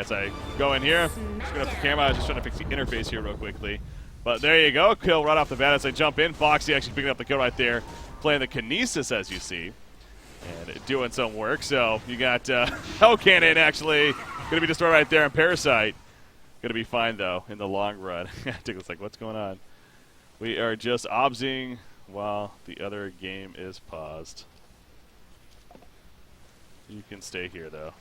as I go in here. Screwing up the camera. I was just trying to fix the interface here real quickly. But there you go. Kill right off the bat as I jump in. Foxy actually picking up the kill right there. Playing the Kinesis, as you see. And doing some work. So you got Hell Cannon actually going to be destroyed right there. And Parasite going to be fine, though, in the long run. Tickle's like, what's going on? We are just obsing while the other game is paused. You can stay here, though.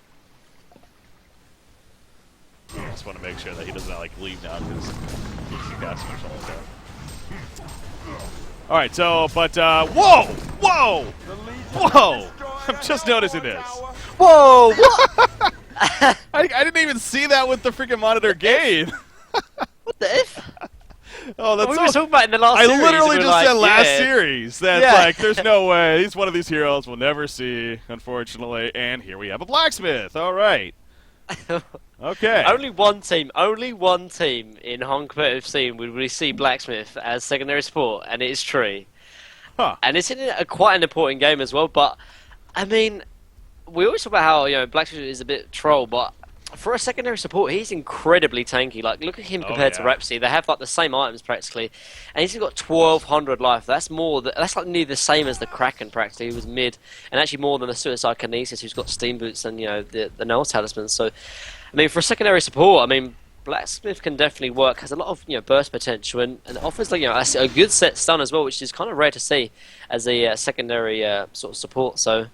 I just want to make sure that he doesn't like leave now because he got some or something like that. All right, so whoa, whoa, whoa! I'm just noticing this. Whoa! What? I didn't even see that with the freaking monitor game. What the F? Oh, that's we were talking about in the last series. I literally just like, said last series. That's like, there's no way. He's one of these heroes we'll never see, unfortunately. And here we have a Blacksmith. All right. Okay. Only one team in Hong competitive scene would really see Blacksmith as secondary support, and it is Tree. Huh. And it's in quite an important game as well. But I mean, we always talk about how Blacksmith is a bit troll, but for a secondary support, he's incredibly tanky. Like, look at him compared to Rhapsody. They have like the same items practically, and he's got 1,200 life. That's more. That's like nearly the same as the Kraken practically, who was mid, and actually more than the Suicide Kinesis, who's got Steam Boots and the Null Talisman. So, I mean, for a secondary support, I mean, Blacksmith can definitely work. Has a lot of burst potential and offers like a good set stun as well, which is kind of rare to see as a secondary sort of support. So,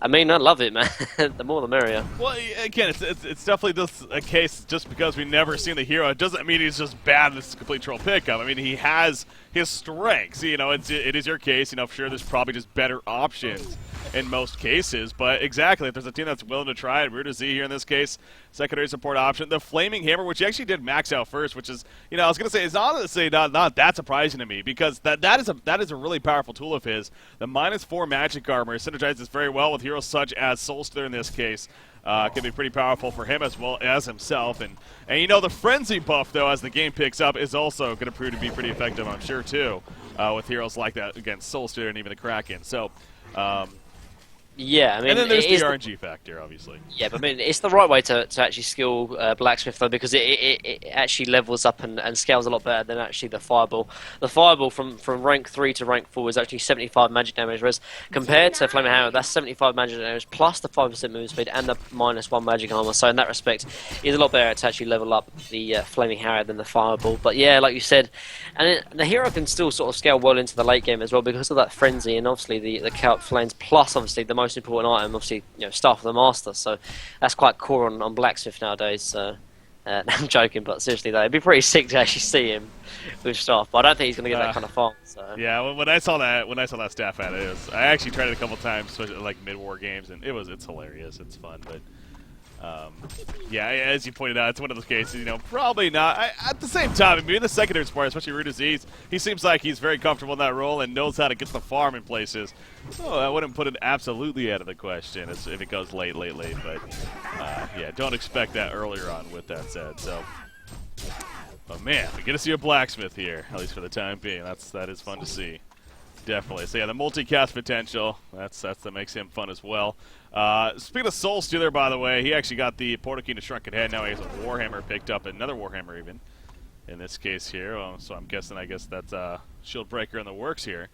I mean, I love it, man. The more the merrier. Well, again, it's definitely just a case just because we've never seen the hero. It doesn't mean he's just bad. This is a complete troll pickup. I mean, he has his strengths. It is your case. Sure, there's probably just better options in most cases. But exactly, if there's a team that's willing to try it, we're to Z here in this case, secondary support option. The Flaming Hammer, which he actually did max out first, which is, I was going to say, it's honestly not that surprising to me because that is a really powerful tool of his. The -4 magic armor synergizes very well with heroes such as Soulster in this case. Can be pretty powerful for him as well as himself. And the Frenzy buff, though, as the game picks up, is also going to prove to be pretty effective, I'm sure, too, with heroes like that against Soulster and even the Kraken. So, yeah, I mean, and then there's the RNG factor, obviously. Yeah, but I mean, it's the right way to actually skill Blacksmith, though, because it actually levels up and scales a lot better than actually the Fireball. The Fireball from rank 3 to rank 4 is actually 75 magic damage, whereas compared to Flaming Hammer, that's 75 magic damage plus the 5% movement speed and the -1 magic armor. So in that respect, it's a lot better to actually level up the Flaming Hammer than the Fireball. But yeah, like you said, and the hero can still sort of scale well into the late game as well because of that Frenzy and obviously the Kelp Flames, plus obviously the most important item, obviously, Staff of the Master. So that's quite core on Blacksmith nowadays. So I'm joking, but seriously though, it'd be pretty sick to actually see him with Staff. But I don't think he's going to get that kind of farm. So. Yeah, when I saw that staff at it, I actually tried it a couple times, especially like mid-war games, and it's hilarious. It's fun, but. Yeah, as you pointed out, it's one of those cases, probably not. At the same time, I mean, in the secondary support, especially Root Disease, he seems like he's very comfortable in that role and knows how to get the farm in places. So I wouldn't put it absolutely out of the question if it goes late. But, yeah, don't expect that earlier on with that said. So, but man, we get to see a Blacksmith here, at least for the time being. That is fun to see. Definitely. So yeah, the multicast potential, that makes him fun as well. Speaking of Soul Stealer, by the way, he actually got the Portakeen to Shrunken Head. Now he has a Warhammer picked up, another Warhammer even, in this case here. So I'm guessing, that's Shield Breaker in the works here.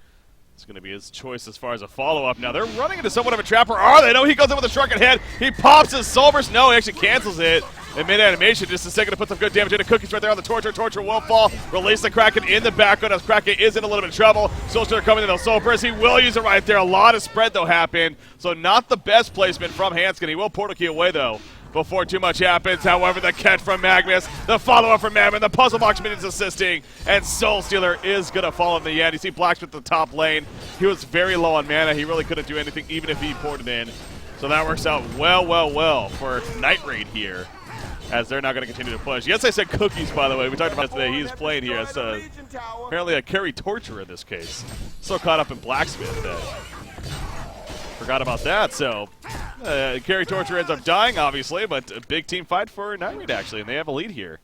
It's going to be his choice as far as a follow-up. Now they're running into somewhat of a trapper. Are they? No, he goes in with a Shrunken Head. He pops his Soul Burst. No, he actually cancels it. In mid-animation, just a second to put some good damage into Cookies right there on the Torture. Torture will fall. Release the Kraken in the background as Kraken is in a little bit of trouble. Soulster coming in the Soul Burst. He will use it right there. A lot of spread, though, happened. So not the best placement from Hanskin. He will Portal Key away, though, before too much happens. However, the catch from Magnus, the follow-up from Mammon, the Puzzle Box minions assisting, and Soul Stealer is going to fall in the end. You see Blacksmith at the top lane. He was very low on mana. He really couldn't do anything, even if he poured it in. So that works out well for Night Raid here, as they're not going to continue to push. Yes, I said Cookies, by the way. We talked about it today. He's playing here as apparently a carry Torture in this case. So caught up in Blacksmith that forgot about that. So carry Torture ends up dying, obviously, but a big team fight for Night Raid, actually, and they have a lead here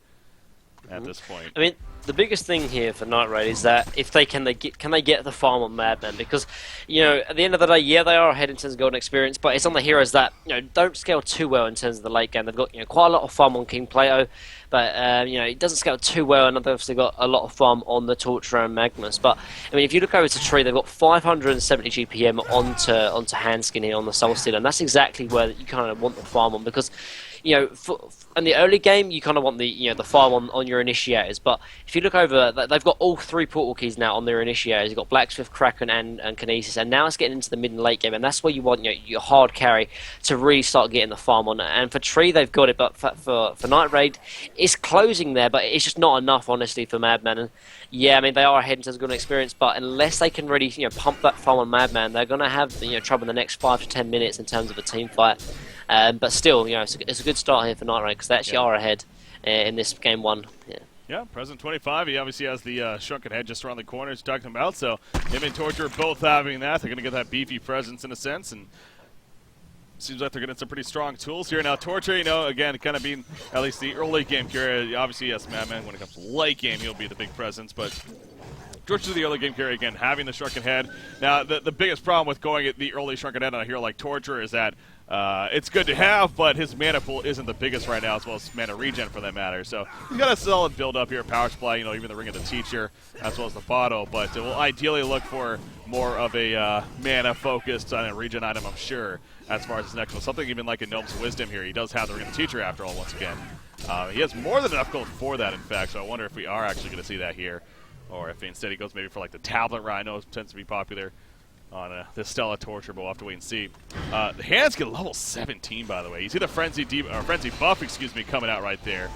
at this point. I mean, the biggest thing here for Night Raid is that if they can they get the farm on Madman, because at the end of the day, yeah, they are ahead in terms of golden experience, but it's on the heroes that don't scale too well in terms of the late game. They've got quite a lot of farm on King Plato, but it doesn't scale too well, and they've obviously got a lot of farm on the Torturer and Magnus. But I mean, if you look over to Tree, they've got 570 GPM onto Handskin here on the Soul Stealer, and that's exactly where you kind of want the farm on, because in the early game, you kind of want the farm on your initiators. But if you look over, they've got all 3 portal keys now on their initiators. You've got Blacksmith, Kraken, and Kinesis, and now it's getting into the mid and late game, and that's where you want your hard carry to really start getting the farm on. And for Tree, they've got it, but for Night Raid, it's closing there, but it's just not enough, honestly, for Madman. And yeah, I mean, they are ahead in terms of golden experience, but unless they can really pump that farm on Madman, they're going to have trouble in the next 5 to 10 minutes in terms of a team fight. But still, it's a good start here for Night Raid, because they actually are ahead in this game 1. Yeah, present 25. He obviously has the Shrunken head just around the corner, as you talked about. So him and Torture both having that. They're going to get that beefy presence in a sense, and seems like they're getting some pretty strong tools here. Now Torture, again, kind of being at least the early game carrier. Obviously, yes, Madman, when it comes to late game, he'll be the big presence, but Torture's the early game carry, again, having the Shrunken head. Now, the biggest problem with going at the early Shrunken head on a hero like Torture is that it's good to have, but his mana pool isn't the biggest right now, as well as mana regen for that matter. So he's got a solid build up here, power supply, even the Ring of the Teacher, as well as the bottle. But we'll ideally look for more of a mana focused on a regen item, I'm sure, as far as his next one. Something even like a Gnome's Wisdom here. He does have the Ring of the Teacher after all, once again. He has more than enough gold for that, in fact. So I wonder if we are actually going to see that here, or if instead he goes maybe for like the Tablet Rhino, tends to be popular on the Stella Torture, but we'll have to wait and see. The hands get level 17, by the way. You see the Frenzy buff, coming out right there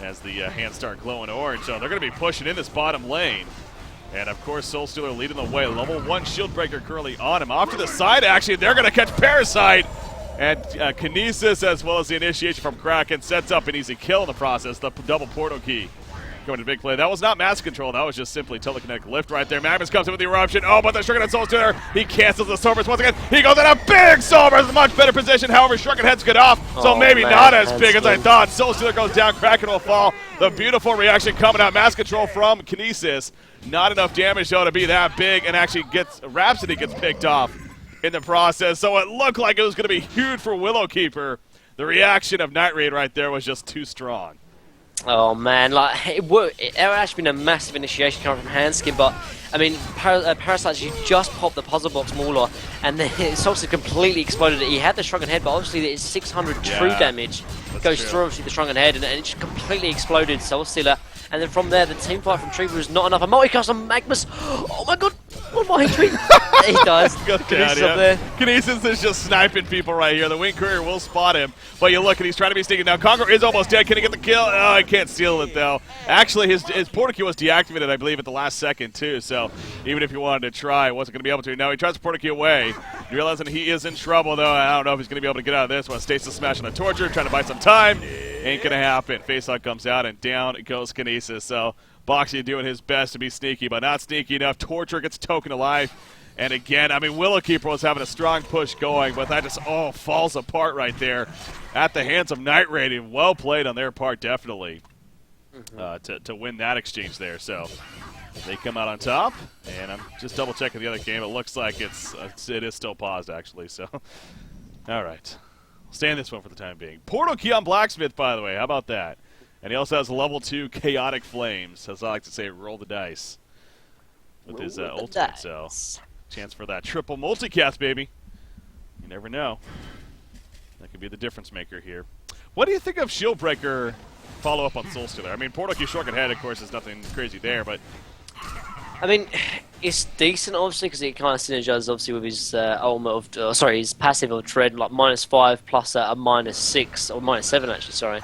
as the hands start glowing orange. So they're going to be pushing in this bottom lane. And, of course, Soul Stealer leading the way. Level 1 Shield Breaker currently on him. Off to the side, actually, they're going to catch Parasite. And Kinesis, as well as the initiation from Kraken, sets up an easy kill in the process. The double portal key going to big play. That was not mass control. That was just simply telekinetic lift right there. Magnus comes in with the eruption. Oh, but the Shrunken Head Soul Stealer, he cancels the Soulburst once again. He goes in a big Soulburst, much better position. However, Shrunken Head's good off, so maybe not as big as I thought. Soul Stealer goes down, Kraken will fall. The beautiful reaction coming out. Mass control from Kinesis. Not enough damage, though, to be that big, and actually Rhapsody gets picked off in the process. So it looked like it was going to be huge for Willowkeeper. The reaction of Night Raid right there was just too strong. Oh man, it actually been a massive initiation coming from Handskin, but I mean, Parasites, you just popped the puzzle box mauler, and then it's also completely exploded. He had the Shrunken Head, but obviously it's 600 true damage goes through obviously the Shrunken Head, and it just completely exploded Soul Stealer. And then from there, the team fight from Tree was not enough. A multicast on Magnus. Oh my god, what am I doing? He does. Kinesis up there. Kinesis is just sniping people right here. The Wing Courier will spot him, but you look and he's trying to be sneaky. Now Conqueror is almost dead. Can he get the kill? Oh, I can't steal it though. Actually, his portal key was deactivated, I believe, at the last second too. So even if he wanted to try, he wasn't going to be able to. Now he tries to portal key away. Realizing he is in trouble though. I don't know if he's going to be able to get out of this one. Stasis smash on the Torture, trying to buy some time. Ain't going to happen. Facelock comes out and down goes Kinesis. So Boxy doing his best to be sneaky, but not sneaky enough. Torture gets token alive. And again, I mean, Willowkeeper was having a strong push going, but that just all falls apart right there at the hands of Night Raid. And well played on their part, definitely, to win that exchange there. So they come out on top, and I'm just double checking the other game. It looks like it is still paused actually. So, all right, stay in this one for the time being. Portal key on Blacksmith, by the way. How about that? And he also has level 2 Chaotic Flames, as I like to say, roll the dice with his ultimate. So, chance for that triple multicast, baby. You never know. That could be the difference maker here. What do you think of Shieldbreaker follow-up on Soul Stealer? I mean, Portal Key Shrunken Head, of course, is nothing crazy there, but I mean, it's decent, obviously, because it kind of synergizes, obviously, with his ultimate of, his passive of Dread, like -5 plus a -6, or -7, actually, sorry.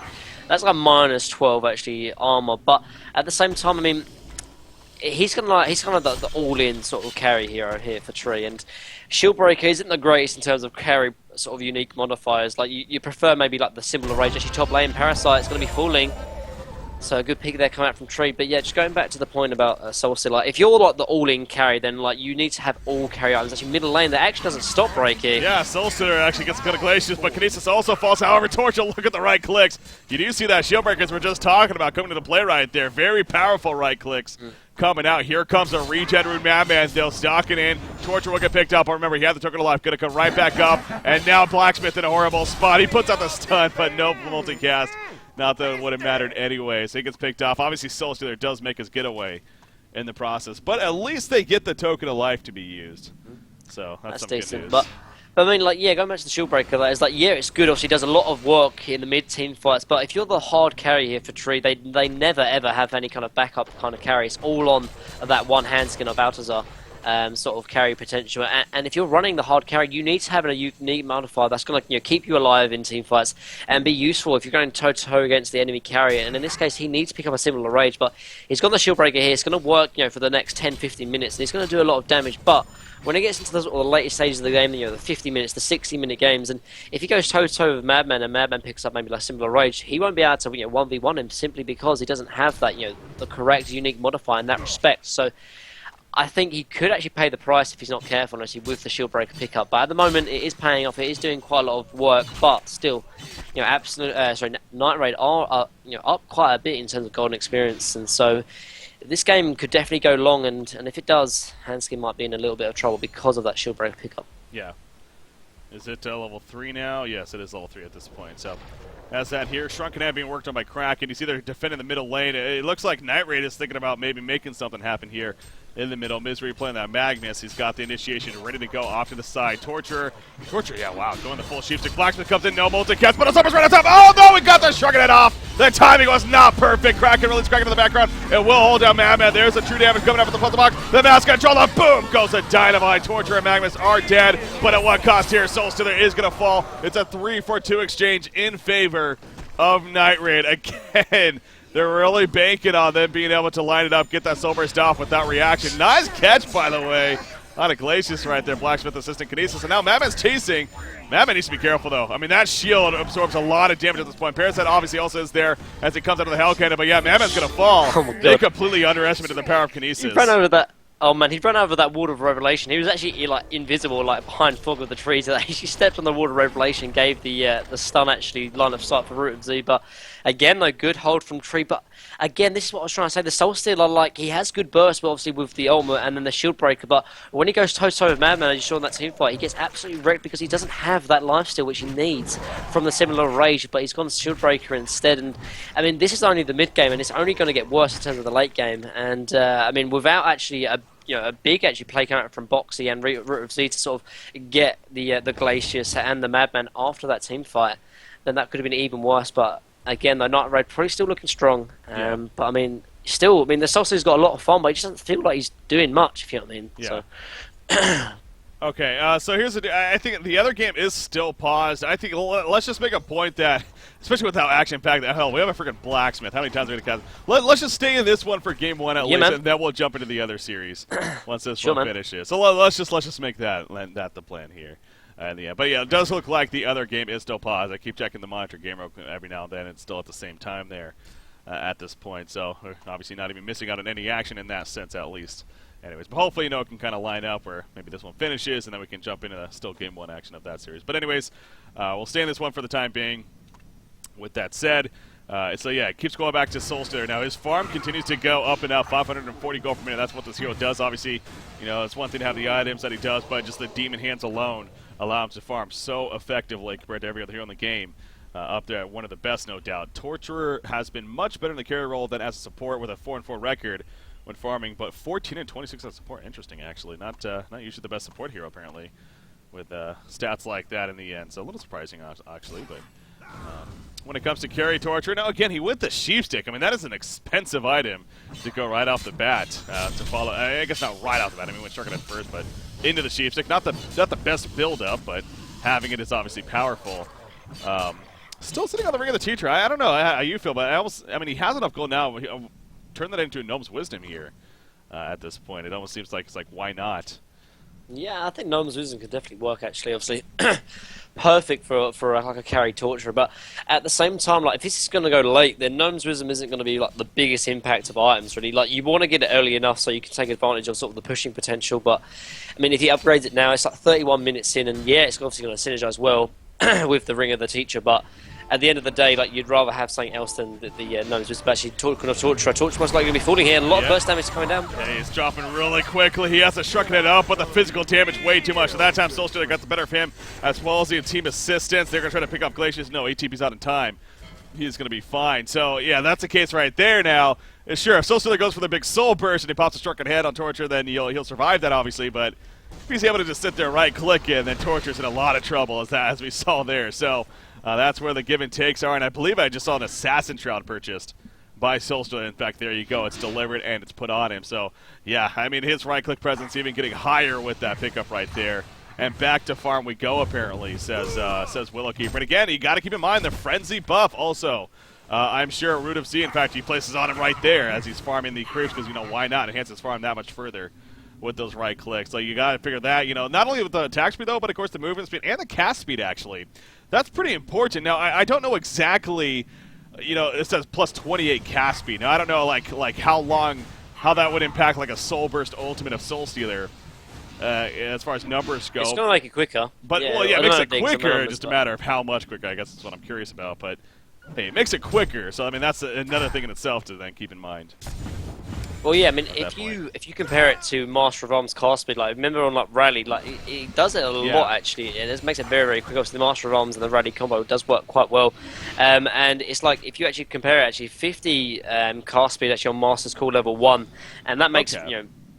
That's like -12, actually, armor. But at the same time, I mean, he's kind of the all-in sort of carry hero here for Tree, and Shieldbreaker isn't the greatest in terms of carry sort of unique modifiers. Like you prefer maybe like the Symbol of Rage, actually top lane. Parasite's going to be falling. So a good pick there coming out from Tree. But yeah, just going back to the point about Solstice, like if you're like the all-in carry, then like you need to have all carry items. Actually, middle lane that actually doesn't stop breaking. Yeah, Solstice actually gets a good of glaciers, but Kinesis also falls. However, Torture, look at the right clicks. You do see that shield breakers we're just talking about coming to the play right there. Very powerful right clicks coming out. Here comes a regen Rune Madman. They'll stock it in. Torture will get picked up. But remember, he had the token of life. Going to come right back up. And now Blacksmith in a horrible spot. He puts out the stun, but no multicast. Not that it would have mattered anyway. So he gets picked off. Obviously, Solstice does make his getaway in the process. But at least they get the token of life to be used. So that's some decent. good news. But I mean, like, yeah, going back to the shield breaker, that is like, yeah, it's good. Obviously, does a lot of work in the mid-team fights. But if you're the hard carry here for Tree, they never ever have any kind of backup kind of carry. It's all on that one hand skin of Balthazar. Sort of carry potential, and if you're running the hard carry, you need to have a unique modifier that's going to keep you alive in team fights and be useful if you're going toe-to-toe against the enemy carrier. And in this case, he needs to pick up a similar rage, but he's got the shield breaker here. It's going to work, for the next 10-15 minutes, and he's going to do a lot of damage. But when it gets into the later stages of the game, the 50 minutes, the 60-minute games, and if he goes toe-to-toe with Madman and Madman picks up maybe like similar rage, he won't be able to 1v1 him simply because he doesn't have that the correct unique modifier in that respect. So I think he could actually pay the price if he's not careful, honestly, with the shield breaker pickup. But at the moment, it is paying off. It is doing quite a lot of work. But still, Night Raid are up quite a bit in terms of golden experience, and so this game could definitely go long. And if it does, Hanskin might be in a little bit of trouble because of that shield breaker pickup. Yeah. Is it level 3 now? Yes, it is level 3 at this point. So, as that here, Shrunken had being worked on by Kraken. You see they're defending the middle lane. It looks like Night Raid is thinking about maybe making something happen here in the middle. Misery playing that Magnus. He's got the initiation ready to go off to the side. Torture, yeah, wow, going the full sheepstick. Blacksmith comes in, no multicast, but it's almost right on top. Oh, no, we got the Shrunken head off. The timing was not perfect. Kraken releases Kraken in the background. It will hold down Madman. There's the true damage coming up at the puzzle box. The mask controller, boom, goes the dynamite. Torture and Magnus are dead, but at what cost here? Soulstealer is going to fall. It's a 3-for-2 exchange in favor of Night Raid. Again, they're really banking on them being able to line it up, get that Soul Burst off without reaction. Nice catch, by the way, on a Glacius right there. Blacksmith assistant Kinesis, and now Madman's chasing. Madman needs to be careful, though. I mean, that shield absorbs a lot of damage at this point. Parasite obviously also is there as he comes out of the Hell Cannon, but yeah, Madman's going to fall. Oh my God. They completely underestimated the power of Kinesis. He ran over that. Oh man, he'd run over that wall of revelation. He was actually invisible, behind fog of the trees. He stepped on the wall of revelation, gave the stun actually line of sight for Root of Z. But again, though, good hold from Tree. But again, this is what I was trying to say. The Soul Stealer, he has good burst, but obviously with the ultimate and then the shield breaker. But when he goes toe-to-toe with Madman, as you saw in that team fight, he gets absolutely wrecked because he doesn't have that lifesteal which he needs from the similar rage. But he's gone shield breaker instead. And I mean, this is only the mid game, and it's only going to get worse in terms of the late game. And I mean, without actually a big play counter from Boxy and Root of Z to sort of get the Glacius and the Madman after that team fight, then that could have been even worse. But again, though, Night Raid probably still looking strong. But I mean, the Solstice's got a lot of fun, but he just doesn't feel like he's doing much, if you know what I mean. Yeah. So. Okay, so here's I think the other game is still paused. I think let's just make a point that, especially with how action-packed, hell, we have a freaking Blacksmith. How many times are we going to cast? Let's just stay in this one for game 1 at least, man. and then we'll jump into the other series once this Sure, one man. finishes. So let's just make that the plan here. But yeah, it does look like the other game is still paused. I keep checking the monitor game every now and then. It's still at the same time there at this point. So we're obviously not even missing out on any action in that sense, at least. Anyways, but hopefully, it can kind of line up where maybe this one finishes, and then we can jump into the still game 1 action of that series. But anyways, we'll stay in this one for the time being. With that said, so yeah, it keeps going back to Soulstealer. Now, his farm continues to go up and up, 540 gold per minute. That's what this hero does. Obviously, it's one thing to have the items that he does, but just the demon hands alone allow him to farm so effectively compared to every other hero in the game. Up there, one of the best, no doubt. Torturer has been much better in the carry role than as a support with a 4-4 record when farming, but 14 and 26 as support. Interesting, actually. Not usually the best support hero, apparently, with stats like that in the end. So a little surprising, actually. But when it comes to carry Torture, now again, he went the sheepstick. I mean, that is an expensive item to go right off the bat to follow. I guess not right off the bat. I mean, went Shrunken at first, but into the sheepstick. Not the best build-up, but having it is obviously powerful. Still sitting on the ring of the teacher. I don't know how you feel, but I mean, he has enough gold now. Turn that into a Gnome's Wisdom here at this point. It almost seems like it's like, why not? Yeah, I think Gnome's Wisdom could definitely work, actually. Obviously, perfect for like a carry torturer, but at the same time, like if this is going to go late, then Gnome's Wisdom isn't going to be like the biggest impact of items, really. Like you want to get it early enough so you can take advantage of sort of the pushing potential. But I mean, if he upgrades it now, it's like 31 minutes in, and yeah, it's obviously going to synergize well with the Ring of the Teacher, but at the end of the day, like you'd rather have something else than the Gnome's Wisdom. Actually, Torture most likely going to be falling here, and a lot of burst damage coming down. Yeah, he's dropping really quickly. He has to Shrunken it up, but the physical damage way too much. So that time, Soulstealer got the better of him, as well as the team assistance. They're going to try to pick up Glacius. No, ATP's out in time. He's going to be fine. So, yeah, that's the case right there now. Sure, if Soulstealer goes for the big Soul Burst and he pops a Shrunken head on Torture, then he'll survive that, obviously. But if he's able to just sit there right-click it, then Torture's in a lot of trouble, as we saw there. So that's where the give and takes are. And I believe I just saw an Assassin Shroud purchased by Soulstealer. In fact, there you go. It's delivered and it's put on him. So, yeah, I mean, his right-click presence even getting higher with that pickup right there. And back to farm we go, apparently, says Willowkeeper. And again, you got to keep in mind the Frenzy buff also. I'm sure Root of Z, in fact, he places on him right there as he's farming the creeps because, why not? Enhance his farm that much further with those right clicks. So you got to figure that, not only with the attack speed, though, but, of course, the movement speed and the cast speed, actually. That's pretty important. Now, I don't know exactly, it says plus 28 cast speed. Now, I don't know, like how that would impact, like, a Soul Burst Ultimate of Soulstealer. As far as numbers go. It's going to make it quicker. But, yeah, it makes it quicker, just a matter of how much quicker, I guess is what I'm curious about. But, hey, it makes it quicker, so, I mean, that's another thing in itself to then keep in mind. Well, yeah, I mean, if you compare it to Master of Arms cast speed, like, remember on, like, Rally, like, it does it a lot, actually, and it makes it very, very quick. Obviously, the Master of Arms and the Rally combo does work quite well, and it's like, if you actually compare it, actually, 50 cast speed, actually, on Master's Call level 1, and that makes,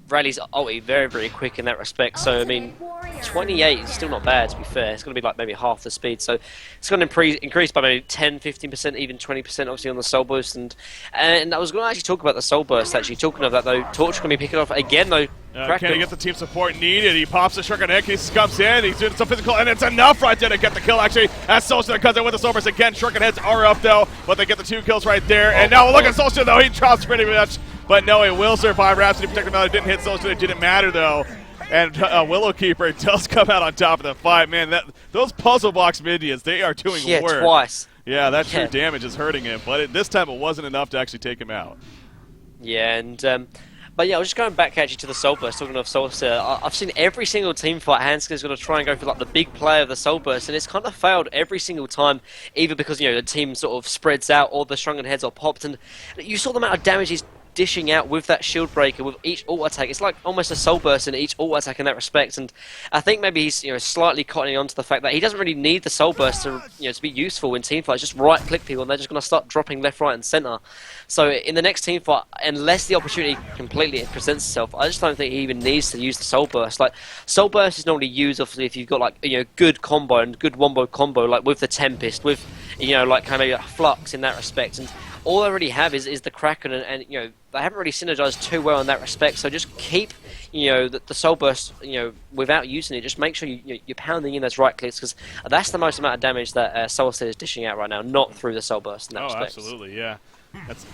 Rally's ulti very, very quick in that respect. So, I mean, 28 is still not bad, to be fair. It's going to be like maybe half the speed. So, it's going to increase by maybe 10, 15%, even 20%, obviously, on the Soul Burst. And I was going to actually talk about the Soul Burst, actually. Talking of that, though, Torch going to be picking off again, though. Can he get the team support needed? He pops the Shrunken head, he comes in, he's doing some physical, and it's enough right there to get the kill, actually, as Soulstealer comes in with the Soul Burst again. Shrunken heads are up, though, but they get the 2 kills right there. And now look at Soulstealer, though. He drops pretty much. But no, he will survive. Rhapsody protected him out. It didn't hit Soulstealer. It didn't matter, though. And Willowkeeper does come out on top of the fight. Man, those puzzle box minions, they are doing work. Yeah, twice. Yeah, that true damage is hurting him. But this time it wasn't enough to actually take him out. Yeah, and but yeah, I was just going back actually to the Soul Burst, talking of Soulstealer. I've seen every single team fight Hansker's going to try and go for like the big play of the Soul Burst, and it's kind of failed every single time, either because the team sort of spreads out or the Shrunken heads are popped, and you saw the amount of damage he's dishing out with that shield breaker with each auto attack. It's like almost a Soul Burst in each auto attack in that respect, and I think maybe he's slightly cottoning on to the fact that he doesn't really need the Soul Burst to to be useful in team fights. Just right click people and they're just going to start dropping left, right and center. So in the next team fight, unless the opportunity completely presents itself, I just don't think he even needs to use the Soul Burst. Like Soul Burst is normally used obviously if you've got like good combo and good wombo combo, like with the Tempest, with like kind of Flux in that respect, and all I already have is the Kraken, and they haven't really synergized too well in that respect. So just keep the Soul Burst without using it. Just make sure you're pounding in those right clicks, because that's the most amount of damage that Soulstealer is dishing out right now, not through the Soul Burst in that respect. Absolutely, yeah. That's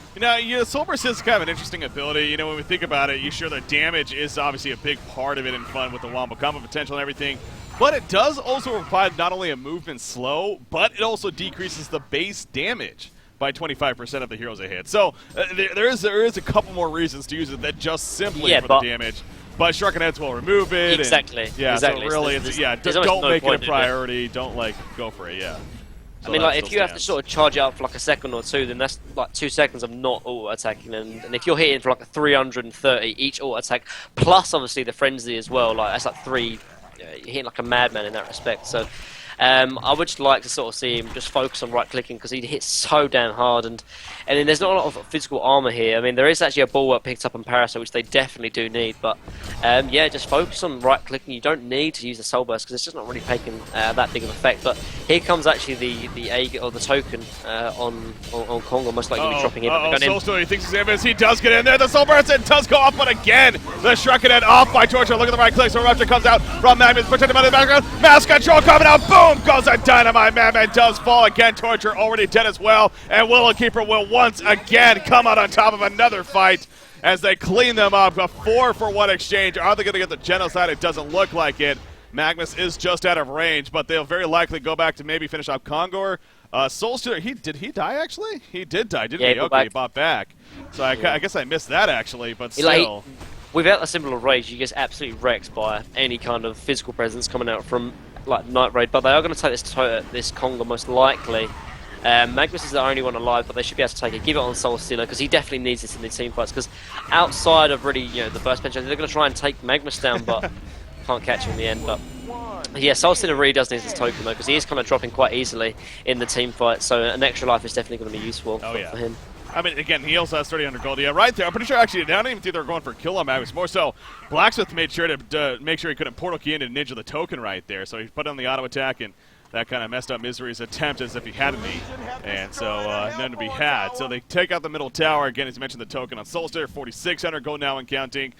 Soul Burst is kind of an interesting ability. When we think about it, the damage is obviously a big part of it in fun with the wombo combo potential and everything. But it does also provide not only a movement slow, but it also decreases the base damage by 25% of the heroes it hits. So there is a couple more reasons to use it than just simply for the damage. But Shrunken heads will remove it. Exactly. So really, don't make it a priority. Don't go for it. Yeah. So I mean, if you have to sort of charge it up for like a second or two, then that's like 2 seconds of not auto-attacking. And if you're hitting for like 330 each auto-attack, plus obviously the Frenzy as well, like that's like 3, you're hitting like a madman in that respect. So I would just like to sort of see him just focus on right-clicking, because he hits so damn hard, and then there's not a lot of physical armor here. I mean, there is actually a bulwark picked up on Parasite, which they definitely do need, but yeah, just focus on right-clicking. You don't need to use the Soul Burst, because it's just not really taking that big of an effect. But here comes actually the egg or the token on Kongo, most likely to be dropping in. Soulstealer, he thinks he's in, he does get in there. The Soul Burst does go off, but again, the Shrunken head off by Torture. Look at the right click, so Raptor comes out from Magnus, protected by the background. Mass control coming out, boom! Goes a dynamite. Madman does fall again. Torture already dead as well, and Willowkeeper will once again come out on top of another fight. as they clean them up. A 4-for-1 exchange. Are they going to get the genocide? It doesn't look like it. Magnus is just out of range, but they'll very likely go back to maybe finish off Kongor. Soulstealer, did he die actually? He did die, didn't he? Okay, he bought back. So I guess I missed that actually, but still. Without a symbol of rage, you get absolutely wrecked by any kind of physical presence coming out from like Night Raid. But they are going to take this Kongor most likely. Magnus is the only one alive, but they should be able to take it. Give it on Soulstealer because he definitely needs this in the team fights. Because outside of really, the burst bench, they're going to try and take Magnus down, but can't catch him in the end. But yeah, Soulstealer really does need this token though, because he is kind of dropping quite easily in the team fight. So an extra life is definitely going to be useful for him. I mean, again, he also has 300 gold. Yeah, right there. I'm pretty sure, actually, I don't even think they were going for a kill on Magnus. More so, Blacksmith made sure to make sure he couldn't portal key in and ninja the token right there. So he put on the auto attack, and that kind of messed up Misery's attempt as if he had any. And so none to be had. So they take out the middle tower. Again, as you mentioned, the token on Soulstealer, 4,600 gold now and counting.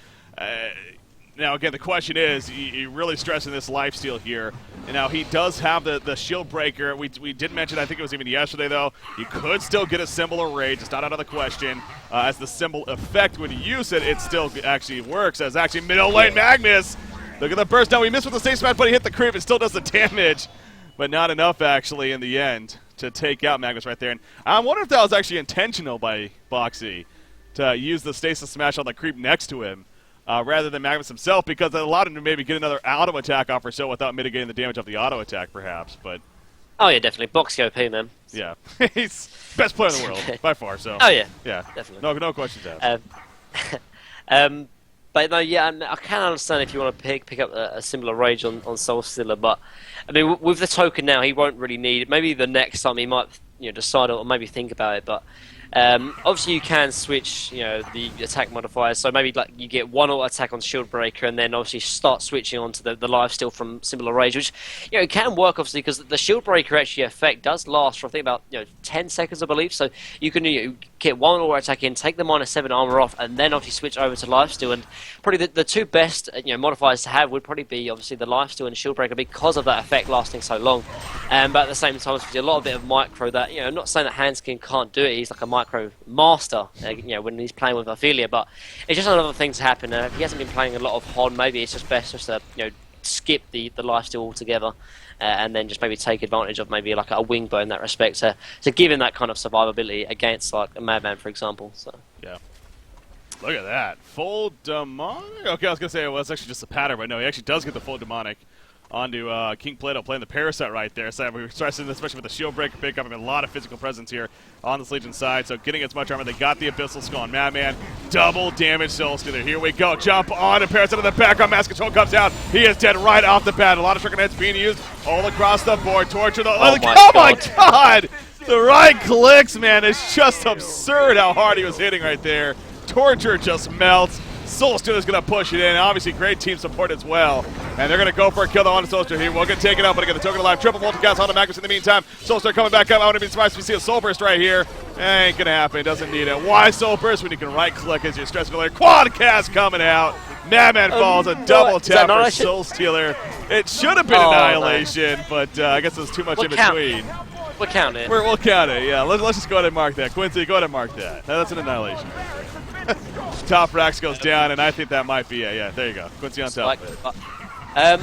Now, again, the question is, you're really stressing this lifesteal here. And now he does have the shield breaker. We did mention, I think it was even yesterday, though, you could still get a symbol of rage. It's not out of the question. As the symbol effect, when you use it, it still actually works. As actually middle lane Magnus. Look at the burst. Now, he missed with the same smash, but he hit the creep. It still does the damage. But not enough, actually, in the end to take out Magnus right there. And I wonder if that was actually intentional by Boxy to use the stasis smash on the creep next to him. Rather than Magnus himself, because it allowed him to maybe get another auto attack off or so without mitigating the damage of the auto attack, perhaps. But oh yeah, definitely Boxy OP, man. Yeah, he's best player in the world by far. So oh yeah, definitely. No questions asked. But no, yeah, I can understand if you want to pick up a similar rage on Soulstealer, but I mean, with the token now, he won't really need it. Maybe the next time he might, decide or maybe think about it, but. Obviously, you can switch, the attack modifiers. So maybe like you get one auto attack on Shield Breaker, and then obviously start switching onto the lifesteal from Symbol of Rage, which it can work obviously because the Shield Breaker actually effect does last for I think about 10 seconds, I believe. So you can get one auto attack in, take the -7 armor off, and then obviously switch over to lifesteal. And probably the two best modifiers to have would probably be obviously the lifesteal and Shield Breaker because of that effect lasting so long. But at the same time, it's a lot of bit of micro that I'm not saying that Handskin can't do it. He's like a micro master, when he's playing with Ophelia, but it's just another thing to happen. If he hasn't been playing a lot of Hon, maybe it's just best just to skip the lifesteal altogether, and then just maybe take advantage of maybe like a wing bow in that respect to give him that kind of survivability against like a Madman, for example. So yeah. Look at that. Full demonic? Okay, I was going to say, well, it's actually just a pattern, but no, he actually does get the full demonic onto King Plato playing the Parasite right there. So we were stressing, especially with the Shield Breaker pickup. I mean, a lot of physical presence here on this Legion side. So getting as much armor. They got the Abyssal Skull on Madman. Double damage Soulstealer. Here we go. Jump on and Parasite in the background. Mass Control comes down. He is dead right off the bat. A lot of Shrunken heads being used all across the board. Torture the... Oh my God! The right clicks, man. It's just absurd how hard he was hitting right there. Torture just melts. Soulstealer's going to push it in. Obviously, great team support as well. And they're going to go for a kill on Soulstealer here. We'll get taken out, but again, the token alive. Triple multicast on the Magnus in the meantime. Soulstealer coming back up. I wouldn't be surprised if we see a Soul Burst right here. Ain't going to happen. Doesn't need it. Why Soul Burst when you can right-click as you're stressing there? Quad cast coming out. Madman falls. A double tap for Soulstealer. It should have been Annihilation, but I guess there's too much in between. We'll count it. We'll count it, yeah. Let's just go ahead and mark that. Quincy, go ahead and mark that. That's an Annihilation. Top Rax goes down, and I think that might be it. Yeah, there you go. Quincy on top. Oh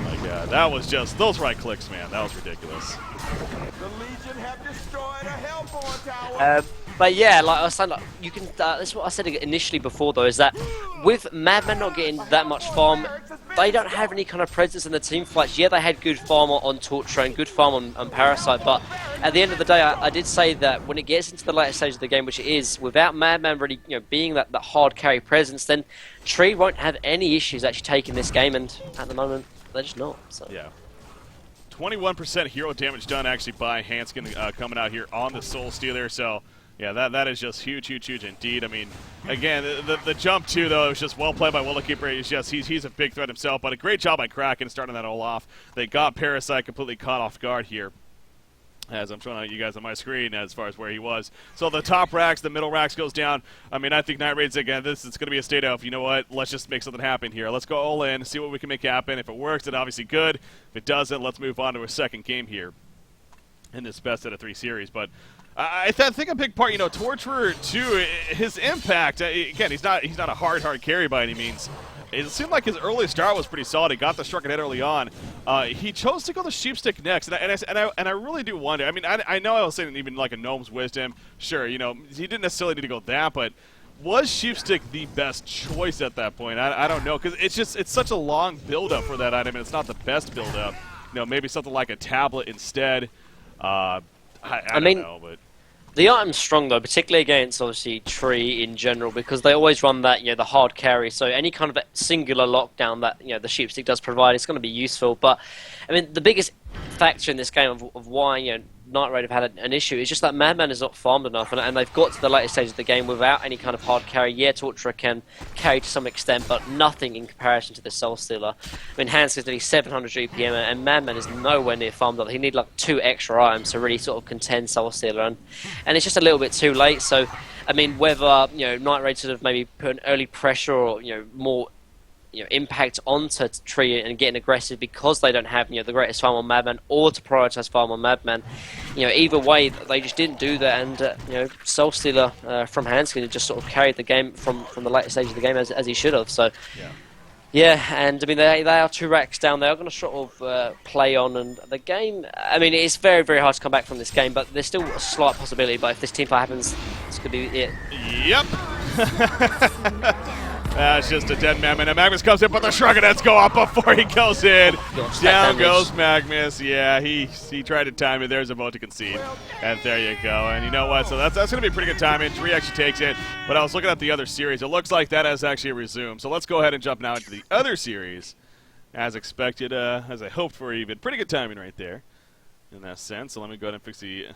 my God, that was just those right clicks, man. That was ridiculous. The Legion have destroyed a Hellborn tower. But yeah, like I was saying, you can. That's what I said initially before, though, is that with Madman not getting that much farm, they don't have any kind of presence in the team fights. Yeah, they had good farm on Torture and good farm on Parasite, but at the end of the day, I did say that when it gets into the later stage of the game, which it is, without Madman really being that hard carry presence, then Tree won't have any issues actually taking this game, and at the moment, they're just not. So. Yeah. 21% hero damage done actually by Hanskin coming out here on the Soulstealer, so... Yeah, that is just huge, huge, huge indeed. I mean, again, the jump too, though, is just well played by Willowkeeper. He's a big threat himself, but a great job by Kraken starting that all off. They got Parasite completely caught off guard here, as I'm showing you guys on my screen as far as where he was. So the top racks, the middle racks goes down. I mean, I think Night Raids, again, this is going to be a state of, you know what, let's just make something happen here. Let's go all in, see what we can make happen. If it works, then obviously good. If it doesn't, let's move on to a second game here in this best out of 3 series. But I think a big part, you know, Torturer too. His impact. Again, he's not a hard carry by any means. It seemed like his early start was pretty solid. He got the Shrunken head early on. He chose to go the Sheepstick next, and I really do wonder. I mean, I know I was saying even like a Gnome's Wisdom. Sure, you know, he didn't necessarily need to go that, but was Sheepstick the best choice at that point? I don't know, because it's such a long build-up for that item, and it's not the best build-up. You know, maybe something like a tablet instead. I mean, don't know, but the item's strong though, particularly against obviously Tree in general, because they always run that, you know, the hard carry. So any kind of singular lockdown that, you know, the Sheepstick does provide is going to be useful. But I mean, the biggest factor in this game of why, you know, Night Raid have had an issue is just that Madman is not farmed enough, and they've got to the later stage of the game without any kind of hard carry. Yeah, Torturer can carry to some extent, but nothing in comparison to the Soul Stealer. I mean, Hans is nearly 700 GPM, and Madman is nowhere near farmed up. He needs like 2 extra items to really sort of contend Soul Stealer, and it's just a little bit too late. So, I mean, whether, you know, Night Raid sort of maybe put an early pressure or, you know, more, you know, impact onto Tree and getting aggressive because they don't have, you know, the greatest farm on Madman, or to prioritize farm on Madman. You know, either way, they just didn't do that, and you know, Soul Stealer from Hanskin just sort of carried the game from the later stage of the game as he should have. So, yeah, and I mean, they are 2 racks down. They are going to sort of play on, and the game. I mean, it's very, very hard to come back from this game, but there's still a slight possibility. But if this team fight happens, this could be it. Yep. That's just a dead Mammoth, and Magnus comes in, but the Shrunken heads go up before he goes in. Down goes Magnus. Yeah, he tried to time it. There's a vote to concede, and there you go. And you know what? So that's going to be pretty good timing. Tree actually takes it, but I was looking at the other series. It looks like that has actually resumed. So let's go ahead and jump now into the other series, as expected, as I hoped for even. Pretty good timing right there in that sense. So let me go ahead and fix the